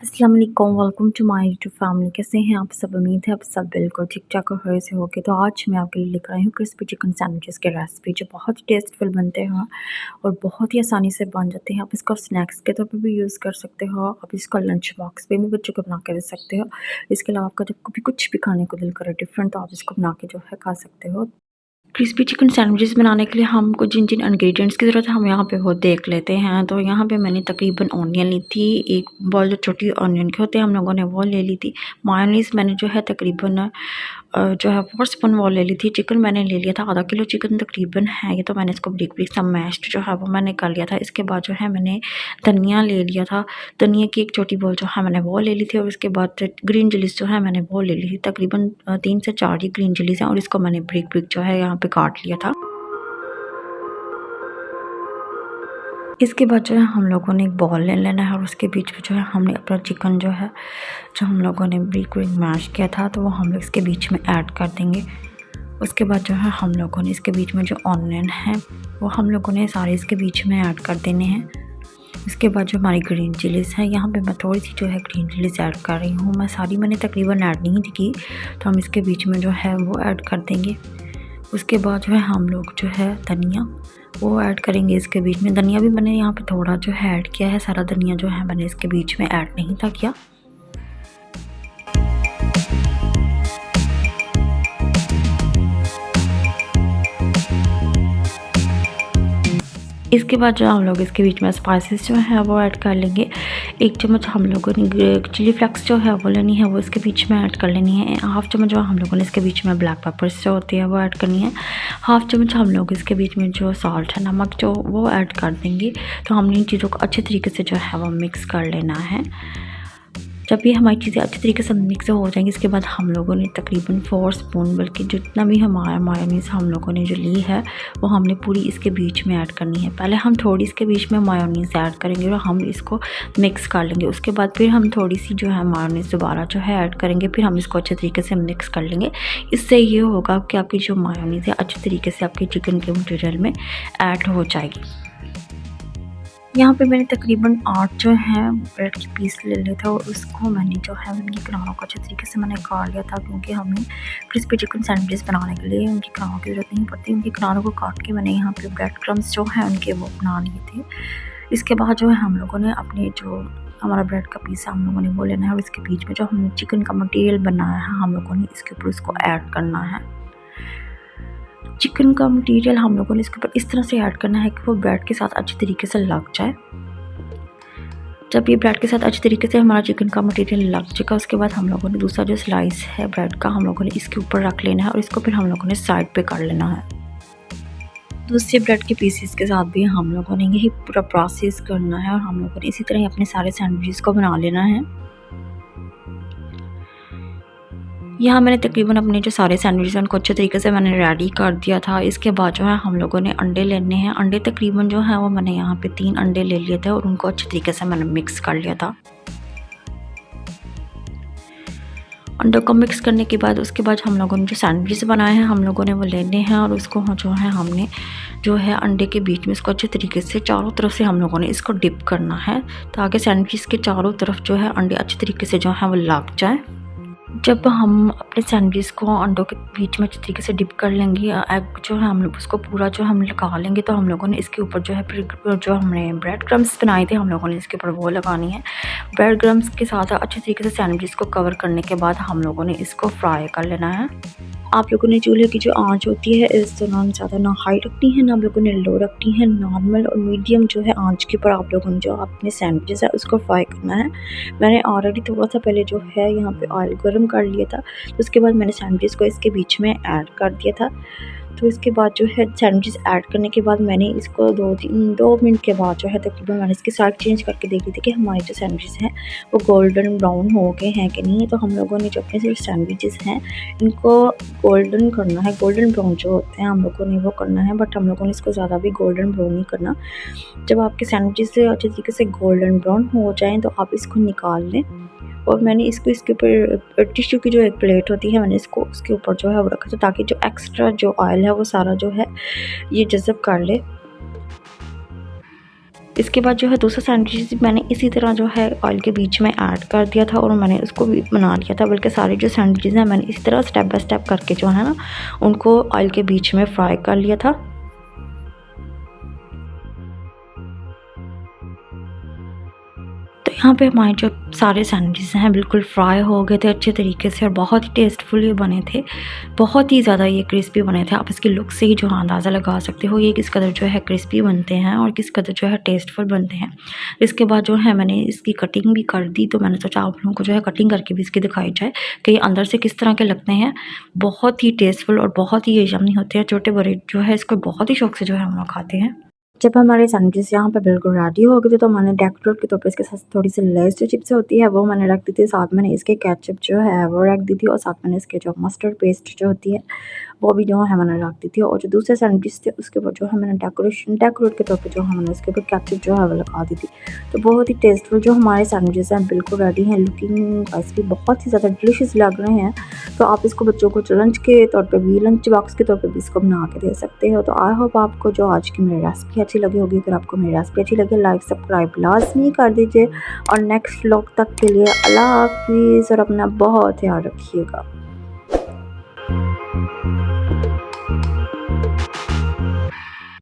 अस्सलाम वालेकुम, welcome to my YouTube family. कैसे हैं आप सब? उम्मीद है आप सब बिल्कुल ठीक-ठाक और खैरियत से होंगे। तो आज मैं आपके लिए लेकर आई हूँ क्रिस्पी चिकन सैंडविचेस की रेसिपी, जो बहुत ही टेस्टफुल बनते हैं और बहुत ही आसानी से बन जाते हैं। आप इसको स्नैक्स के तौर पे भी यूज़ कर सकते हो, आप इसको लंच बॉक्स पे भी बच्चों को बना के दे सकते हो। इसके अलावा आपका जब कभी कुछ भी खाने को दिल करे डिफरेंट, तो आप इसको बना के जो है खा सकते हो। क्रिस्पी चिकन सैंडविचेस बनाने के लिए हमको जिन-जिन इंग्रेडिएंट्स की ज़रूरत है हम यहाँ पे वो देख लेते हैं। तो यहाँ पे मैंने तकरीबन ऑनियन ली थी, एक बॉल जो छोटी ऑनियन के होते हैं हम लोगों ने वो ले ली थी। मायोनीज़ मैंने जो है तकरीबन जो है 4 स्पून वो ले ली थी। चिकन मैंने ले लिया था, आधा किलो चिकन तकरीबन है ये, तो मैंने इसको बारीक-बारीक सा मैश्ड जो है वो मैंने कर लिया था। इसके बाद जो है मैंने धनिया ले लिया था, धनिया की एक छोटी बॉल जो है मैंने वो ले ली थी और उसके बाद ग्रीन चिलीज़ जो है मैंने वो ले ली थी। तकरीबन 3 से 4 ही ग्रीन चिलीज़ हैं और इसको मैंने बारीक-बारीक जो है यहाँ पे काट लिया था। इसके बाद जो है हम लोगों ने एक बॉल ले लेना है और उसके बीच में जो है हमने अपना चिकन जो है, जो हम लोगों ने बारीक-बारीक मैश किया था, तो वो हम लोग इसके बीच में ऐड कर देंगे। उसके बाद जो है हम लोगों ने इसके बीच में जो ऑनियन है वो हम लोगों ने सारे इसके बीच में ऐड कर देने हैं। इसके बाद जो हमारी ग्रीन चिलीज़ है, यहाँ पे मैं थोड़ी सी जो है ग्रीन चिलीज़ ऐड कर रही हूँ। मैं सारी मैंने तकरीबन ऐड नहीं की, तो हम इसके बीच में जो है वो ऐड कर देंगे। उसके बाद जो है हम लोग जो है धनिया वो ऐड करेंगे इसके बीच में। धनिया भी मैंने यहाँ पे थोड़ा जो है ऐड किया है, सारा धनिया जो है मैंने इसके बीच में ऐड नहीं था किया। इसके बाद जो हम लोग इसके बीच में स्पाइसेस जो है वो ऐड कर लेंगे। 1 चम्मच हम लोगों ने चिली फ्लेक्स जो है वो लेनी है, वो इसके बीच में ऐड कर लेनी है। 1/2 चम्मच जो हम लोगों ने इसके बीच में ब्लैक पेपर्स जो होती है वो ऐड करनी है। 1/2 चम्मच हम लोग इसके बीच में जो सॉल्ट है, नमक जो वो ऐड कर देंगे। तो हमने इन चीज़ों को अच्छे तरीके से जो है वो मिक्स कर लेना है। जब ये हमारी चीज़ें अच्छी तरीके से मिक्स हो जाएंगी, इसके बाद हम लोगों ने तकरीबन 4 स्पून, बल्कि जितना भी हमारा मायोनीज़ हम लोगों ने जो ली है वो हमने पूरी इसके बीच में ऐड करनी है। पहले हम थोड़ी इसके बीच में मायोनीज़ ऐड करेंगे और हम इसको मिक्स कर लेंगे। उसके बाद फिर हम थोड़ी सी जो है मायोनीज़ दोबारा जो है ऐड करेंगे, फिर हम इसको अच्छे तरीके से मिक्स कर लेंगे। इससे ये होगा कि आपकी जो मायोनीज़ है अच्छे तरीके से आपके चिकन के मटीरियल में ऐड हो जाएगी। यहाँ पे मैंने तकरीबन 8 जो है ब्रेड के पीस ले लिए थे और उसको मैंने जो है उनकी किनारों को अच्छे तरीके से मैंने काट लिया था, क्योंकि हमें क्रिस्पी चिकन सैंडविचेस बनाने के लिए उनकी किनारों की ज़रूरत नहीं पड़ती। उनकी किनारों को काट के मैंने यहाँ पे ब्रेड क्रम्स जो है उनके वो बना लिए थे। इसके बाद जो है हम लोगों ने अपने जो हमारा ब्रेड का पीस है हम लोगों ने वो लेना है और इसके बीच में जो हमने चिकन का मटीरियल बनाया है हम लोगों ने इसके ऊपर उसको ऐड करना है। चिकन का मटीरियल हम लोगों ने इसके ऊपर इस तरह से ऐड करना है कि वो ब्रेड के साथ अच्छी तरीके से लग जाए। जब ये ब्रेड के साथ अच्छी तरीके से हमारा चिकन का मटीरियल लग जाएगा, उसके बाद हम लोगों ने दूसरा जो स्लाइस है ब्रेड का हम लोगों ने इसके ऊपर रख लेना है और इसको फिर हम लोगों ने साइड पे कर लेना है। दूसरे ब्रेड के पीसेस के साथ भी हम लोगों ने यही पूरा प्रोसेस करना है और हम लोगों ने इसी तरह ही अपने सारे सैंडविचेस को बना लेना है। यहाँ मैंने तकरीबन अपने जो सारे सैंडविचेस हैं उनको अच्छे तरीके से मैंने रेडी कर दिया था। इसके बाद जो है हम लोगों ने अंडे लेने हैं। अंडे तकरीबन जो है वो मैंने यहाँ पे 3 अंडे ले लिए थे और उनको अच्छे तरीके से मैंने मिक्स कर लिया था। अंडों को मिक्स करने के बाद उसके बाद हम लोगों ने जो सैंडविचेस बनाए हैं हम लोगों ने वो लेने हैं और उसको जो है हमने जो है अंडे के बीच में इसको अच्छे तरीके से चारों तरफ से हम लोगों ने इसको डिप करना है, ताकि सैंडविचेस के चारों तरफ जो है अंडे अच्छे तरीके से जो है वो लग जाए। जब हम अपने सैंडविच को अंडों के बीच में अच्छी तरीके से डिप कर लेंगे, एग जो है हम लोग उसको पूरा जो हम लगा लेंगे, तो हम लोगों ने इसके ऊपर जो है फिर जो हमने ब्रेड क्रम्स बनाए थे हम लोगों ने इसके ऊपर वो लगानी है। ब्रेड क्रम्स के साथ अच्छे तरीके से सैंडविच को कवर करने के बाद हम लोगों ने इसको फ्राई कर लेना है। आप लोगों ने चूल्हे की जो आंच होती है इस दौरान ज़्यादा ना हाई रखनी है, ना आप लोगों ने लो रखनी है। नॉर्मल और मीडियम जो है आंच के ऊपर आप लोगों ने जो अपने सैंडविचेस है उसको फ्राई करना है। मैंने ऑलरेडी थोड़ा सा पहले जो है यहाँ पे ऑयल गर्म कर लिया था, तो उसके बाद मैंने सैंडविच को इसके बीच में ऐड कर दिया था। तो इसके बाद जो है सैंडविचेस ऐड करने के बाद मैंने इसको 2 मिनट के बाद जो है तकरीबन मैंने इसकी साइड चेंज करके देख ली थी कि हमारे जो सैंडविचेस हैं वो गोल्डन ब्राउन हो गए हैं कि नहीं। तो हम लोगों ने जो अपने सैंडविचेस हैं इनको गोल्डन करना है, गोल्डन ब्राउन जो होते हैं हम लोगों ने वो करना है, बट हम लोगों ने इसको ज़्यादा भी गोल्डन ब्राउन नहीं करना। जब आपके सैंडविचेस से अच्छे तरीके से गोल्डन ब्राउन हो जाएँ तो आप इसको निकाल लें और मैंने इसको इसके ऊपर टिश्यू की जो एक प्लेट होती है मैंने इसको उसके ऊपर जो है वो रखा था, ताकि जो एक्स्ट्रा जो ऑयल है वो सारा जो है ये जज़ब कर ले। इसके बाद जो है दूसरा सैंडविच मैंने इसी तरह जो है ऑयल के बीच में ऐड कर दिया था और मैंने उसको भी बना लिया था। बल्कि सारे जो सैंडविचेस हैं मैंने इसी तरह स्टेप बाय स्टेप करके जो है ना उनको ऑयल के बीच में फ्राई कर लिया था। तो यहाँ पे हमारे जो सारे सैंडविचेस हैं बिल्कुल फ्राई हो गए थे अच्छे तरीके से और बहुत ही टेस्टफुल ये बने थे, बहुत ही ज़्यादा ये क्रिस्पी बने थे। आप इसकी लुक से ही जो अंदाज़ा लगा सकते हो ये किस कदर जो है क्रिस्पी बनते हैं और किस कदर जो है टेस्टफुल बनते हैं। इसके बाद जो है मैंने इसकी कटिंग भी कर दी, तो मैंने सोचा आप लोगों को जो है कटिंग करके भी इसकी दिखाई जाए कि अंदर से किस तरह के लगते हैं। बहुत ही टेस्टफुल और बहुत ही यम्मी होते हैं। छोटे बड़े जो है इसको बहुत ही शौक से जो है हम लोग खाते हैं। जब हमारे सैंडविचेस यहाँ पे बिल्कुल रेडी हो गए थे तो मैंने डेकोरेट के तौर पे इसके साथ थोड़ी सी लेस जो चिप्स होती है वो मैंने रख दी थी। साथ मैंने इसके केचप जो है वो रख दी थी और साथ मैंने इसके जो मस्टर्ड पेस्ट जो होती है वो भी जो है मैंने रख दी थी। और जो दूसरे सैंडविच थे उसके ऊपर जो है मैंने डेकोरेट के तौर पे जो है मैंने उसके ऊपर केचप जो है वो लगा दी थी। तो बहुत ही टेस्टफुल जो हमारे सैंडविचेस हैं बिल्कुल रेडी हैं। लुकिंग वाइज भी बहुत ही ज़्यादा डिलीशियस लग रहे हैं। तो आप इसको बच्चों को लंच के तौर पे भी, लंच बॉक्स के तौर पे भी इसको बना के दे सकते हो। तो आई होप आपको जो आज की मेरी रेसिपी अच्छी लगी होगी। अगर आपको मेरी रेसिपी अच्छी लगे लाइक सब्सक्राइब लाजमी कर दीजिए और नेक्स्ट व्लॉग तक के लिए अल्लाह हाफिज़ और अपना बहुत ख्याल रखिएगा।